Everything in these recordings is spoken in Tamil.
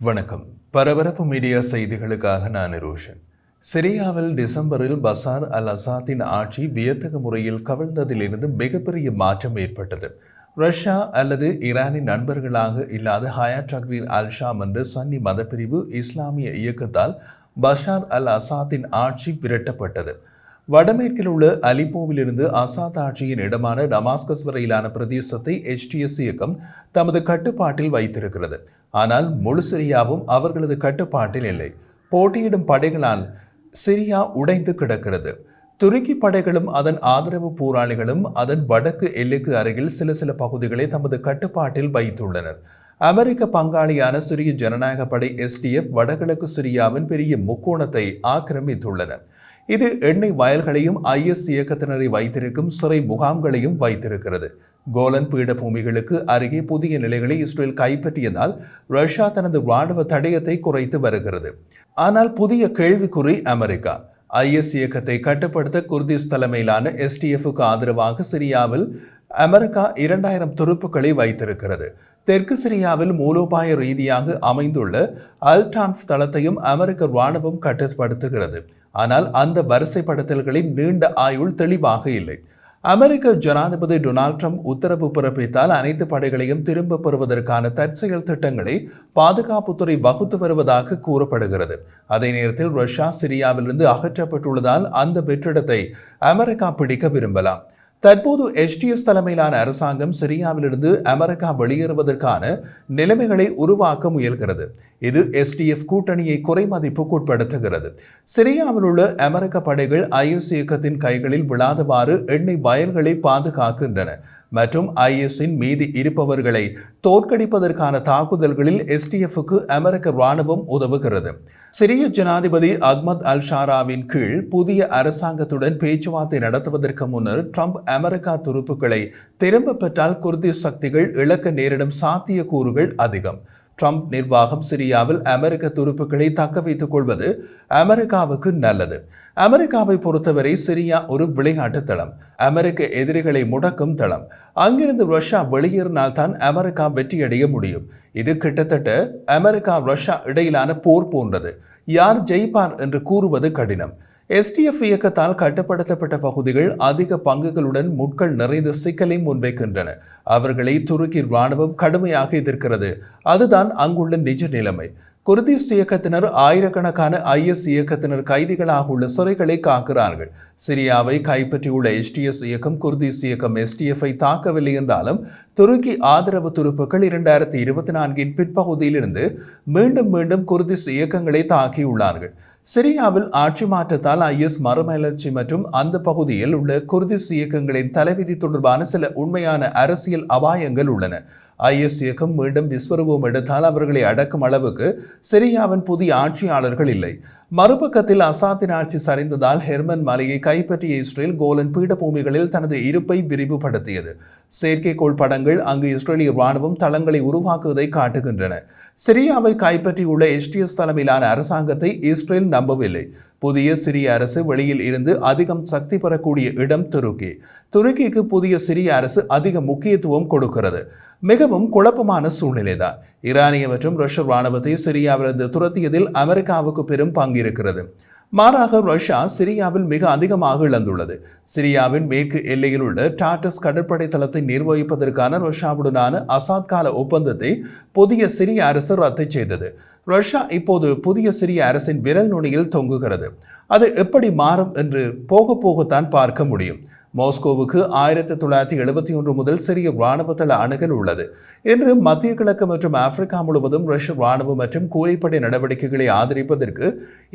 வணக்கம். பரபரப்பு மீடியா செய்திகளுக்காக நான் ரோஷன். சிரியாவில் டிசம்பரில் பசார் அல் அசாத்தின் ஆட்சி வியத்தகு முறையில் கவிழ்ந்ததிலிருந்து மிகப்பெரிய மாற்றம் ஏற்பட்டது. ரஷ்யா அல்லது ஈரானின் நண்பர்களாக இல்லாத ஹயாட் தக்ரீர் அல் ஷாம் என்ற சன்னி மதப்பிரிவு இஸ்லாமிய இயக்கத்தால் பஷார் அல் அசாத்தின் ஆட்சி விரட்டப்பட்டது. வடமேற்கில் உள்ள அலிப்போவிலிருந்து அசாத் ஆட்சியின் இடமான டமாஸ்கஸ் வரையிலான பிரதேசத்தை HTS இயக்கம் தமது கட்டுப்பாட்டில் வைத்திருக்கிறது. ஆனால் முழு சிரியாவும் அவர்களது கட்டுப்பாட்டில் இல்லை. போட்டியிடும் படைகளால் சிரியா உடைந்து கிடக்கிறது. துருக்கி படைகளும் அதன் ஆதரவு போராளிகளும் அதன் வடக்கு எல்லைக்கு அருகில் சில பகுதிகளை தமது கட்டுப்பாட்டில் வைத்துள்ளனர். அமெரிக்க பங்காளியான சிரிய ஜனநாயக படை SDF வடகிழக்கு சிரியாவின் பெரிய முக்கோணத்தை ஆக்கிரமித்துள்ளனர். இது எண்ணெய் வயல்களையும் IS இயக்கத்தினரை வைத்திருக்கும் சிறை முகாம்களையும் வைத்திருக்கிறது. கோலன் பீடபூமிகளுக்கு அருகே புதிய நிலைகளை இஸ்ரேல் கைப்பற்றியதால் ரஷ்யா தனது ராணுவ தடயத்தை குறைத்து வருகிறது. ஆனால் புதிய கேள்விக்குறி அமெரிக்கா. IS இயக்கத்தை கட்டுப்படுத்த குர்திஸ் தலைமையிலான SDFக்கு ஆதரவாக சிரியாவில் அமெரிக்கா 2000 துருப்புக்களை வைத்திருக்கிறது. தெற்கு சிரியாவில் மூலோபாய ரீதியாக அமைந்துள்ள அல்டான்ஃப் தளத்தையும் அமெரிக்க ராணுவம் கட்டுப்படுத்துகிறது. ஆனால் அந்த வரிசைப்படுத்தல்களின் நீண்ட ஆயுள் தெளிவாக இல்லை. அமெரிக்க ஜனாதிபதி டொனால்ட் ட்ரம்ப் உத்தரவு பிறப்பித்தால் அனைத்து படைகளையும் திரும்ப பெறுவதற்கான தற்செயல் திட்டங்களை பாதுகாப்புத்துறை வகுத்து வருவதாக கூறப்படுகிறது. அதே நேரத்தில் ரஷ்யா சிரியாவிலிருந்து அகற்றப்பட்டுள்ளதால் அந்த வெற்றிடத்தை அமெரிக்கா பிடிக்க விரும்பலாம். தற்போது HTS தலைமையிலான அரசாங்கம் சிரியாவிலிருந்து அமெரிக்கா வெளியேறுவதற்கான நிலைமைகளை உருவாக்க முயல்கிறது. இது SDF கூட்டணியை குறைமதிப்புக்குட்படுத்துகிறது. சிரியாவில் உள்ள அமெரிக்க படைகள் IS இயக்கத்தின் கைகளில் விழாதவாறு எண்ணெய் வயல்களை பாதுகாக்கின்றன மற்றும் ISின் மீது இருப்பவர்களை தோற்கடிப்பதற்கான தாக்குதல்களில் SDFக்கு அமெரிக்க ராணுவம் உதவுகிறது. சிரிய ஜனாதிபதி அஹ்மத் அல் ஷாராவின் கீழ் புதிய அரசாங்கத்துடன் பேச்சுவார்த்தை நடத்துவதற்கு முன்னர் ட்ரம்ப் அமெரிக்கா துருப்புக்களை திரும்ப பெற்றால் குர்திஸ் சக்திகள் இழக்க நேரிடும் சாத்தியக்கூறுகள் அதிகம். ட்ரம்ப் நிர்வாகம் சிரியாவில் அமெரிக்க துருப்புக்களை தக்க வைத்துக் கொள்வது அமெரிக்காவுக்கு நல்லது. அமெரிக்காவை பொறுத்தவரை சிரியா ஒரு விளையாட்டு தளம், அமெரிக்க எதிரிகளை முடக்கும் தளம். அங்கிருந்து ரஷ்யா வெளியேறினால் தான் அமெரிக்கா வெற்றியடைய முடியும். இது கிட்டத்தட்ட அமெரிக்கா ரஷ்யா இடையிலான போர் போன்றது. யார் ஜெயிப்பார் என்று கூறுவது கடினம். SDF இயக்கத்தால் கட்டுப்படுத்தப்பட்ட பகுதிகள் அதிக பங்குகளுடன் முட்கள் நிறைந்த சிக்கலை முன்வைக்கின்றன. அவர்களை துருக்கி ராணுவம் கடுமையாக எதிர்க்கிறது. அதுதான் அங்குள்ள நிஜ நிலைமை. குர்திஸ் இயக்கத்தினர் ஆயிரக்கணக்கான IS இயக்கத்தினர் கைதிகளாக உள்ள சிறைகளை காக்கிறார்கள். சிரியாவை கைப்பற்றியுள்ள HTS இயக்கம் குர்திஸ் இயக்கம் SDFஐ தாக்கவில்லை என்றாலும் துருக்கி ஆதரவு துருப்புக்கள் 2024 பிற்பகுதியிலிருந்து மீண்டும் குர்திஸ் இயக்கங்களை தாக்கியுள்ளார்கள். சிரியாவில் ஆட்சி மாற்றத்தால் IS மறுமலர்ச்சி மற்றும் அந்த பகுதியில் உள்ள குர்திஸ் இயக்கங்களின் தலைவிதி தொடர்பான சில உண்மையான அரசியல் அபாயங்கள் உள்ளன. IS இயக்கம் மீண்டும் விஸ்வரூபம் எடுத்தால் அவர்களை அடக்கும் அளவுக்கு சிரியாவின் புதிய ஆட்சியாளர்கள் இல்லை. மறுபக்கத்தில் அசாத்தின் ஆட்சி சரிந்ததால் ஹெர்மன் மலையை கைப்பற்றிய இஸ்ரேல் கோலன் பீடபூமிகளில் தனது இருப்பை விரிவுபடுத்தியது. செயற்கைக்கோள் படங்கள் அங்கு இஸ்ரேலிய ராணுவம் தளங்களை உருவாக்குவதை காட்டுகின்றன. சிரியாவை கைப்பற்றியுள்ள HTS தலைமையிலான அரசாங்கத்தை இஸ்ரேல் நம்பவில்லை. புதிய சிரிய அரசு வெளியில் இருந்து அதிகம் சக்தி பெறக்கூடிய இடம் துருக்கி. துருக்கிக்கு புதிய சிரிய அரசு அதிக முக்கியத்துவம் கொடுக்கிறது. மிகவும் குழப்பமான சூழ்நிலைதான். ஈரானிய மற்றும் ரஷ்ய ராணுவத்தை சிரியாவிலிருந்து துரத்தியதில் அமெரிக்காவுக்கு பெரும் பங்கு இருக்கிறது. மாறாக ரஷ்யா சிரியாவில் மிக அதிகமாக இழந்துள்ளது. சிரியாவின் மேற்கு எல்லையில் உள்ள டாட்டஸ் கடற்படை தளத்தை நிர்வகிப்பதற்கான ரஷ்யாவுடனான அசாத் கால ஒப்பந்தத்தை புதிய சிரிய அரசு ரத்து செய்தது. ரஷ்யா இப்போது புதிய சிரிய அரசின் விரல் நுனியில் தொங்குகிறது. அது எப்படி மாறும் என்று போகத்தான் பார்க்க முடியும். மாஸ்கோவுக்கு 1971 முதல் சிரிய இராணுவ தள அணுகல் உள்ளது. இன்று மத்திய கிழக்கு மற்றும் ஆப்பிரிக்கா முழுவதும் ரஷ்ய இராணுவ மற்றும் கூலிப்படை நடவடிக்கைகளை ஆதரிப்பதற்கு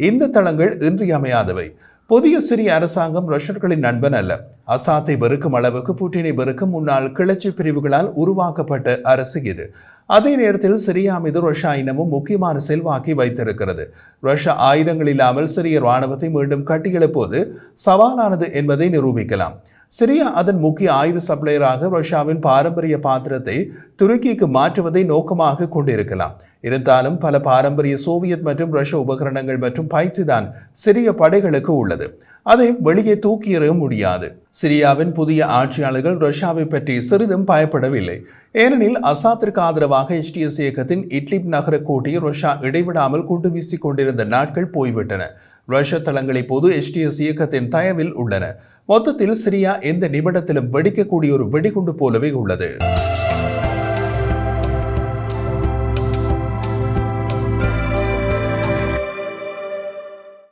இந்த தளங்கள் இன்றியமையாதவை. புதிய சிரிய அரசாங்கம் ரஷ்யர்களின் நண்பன் அல்ல. அசாத்தை வெறுக்கும் அளவுக்கு புட்டினை வெறுக்கும் முன்னாள் கிளர்ச்சி பிரிவுகளால் உருவாக்கப்பட்ட அரசு இது. அதே நேரத்தில் சிரியா மீது ரஷ்யா இன்னமும் முக்கியமான செல்வாக்கை வைத்திருக்கிறது. ரஷ்யா ஆயுதங்கள் இல்லாமல் சிரிய இராணுவத்தை மீண்டும் கட்டியெழுப்புவது சவாலானது என்பதை நிரூபிக்கலாம். சிரியா அதன் முக்கிய ஆயுத சப்ளையராக ரஷ்யாவின் பாரம்பரிய பாத்திரத்தை துருக்கிக்கு மாற்றுவதை நோக்கமாக கொண்டிருக்கலாம். இருந்தாலும் பல பாரம்பரிய சோவியத் மற்றும் ரஷ்ய உபகரணங்கள் மற்றும் பயிற்சி தான் சிரிய படைகளுக்கு உள்ளது. அதை வெளியே தூக்கி எறிய முடியாது. சிரியாவின் புதிய ஆட்சியாளர்கள் ரஷ்யாவை பற்றி சிறிதும் பயப்படவில்லை. ஏனெனில் அசாத்திற்கு ஆதரவாக HTS இயக்கத்தின் இட்லிப் நகர கோட்டையை ரஷ்யா இடைவிடாமல் குண்டு வீசிக் கொண்டிருந்த நாட்கள் போய்விட்டன. ரஷ்ய தளங்கள் இப்போது HTS இயக்கத்தின் தயவில் உள்ளன. மொத்தத்தில் சிரியா எந்த நிமிடத்திலும் வெடிக்கக்கூடிய ஒரு வெடிகுண்டு போலவே உள்ளது.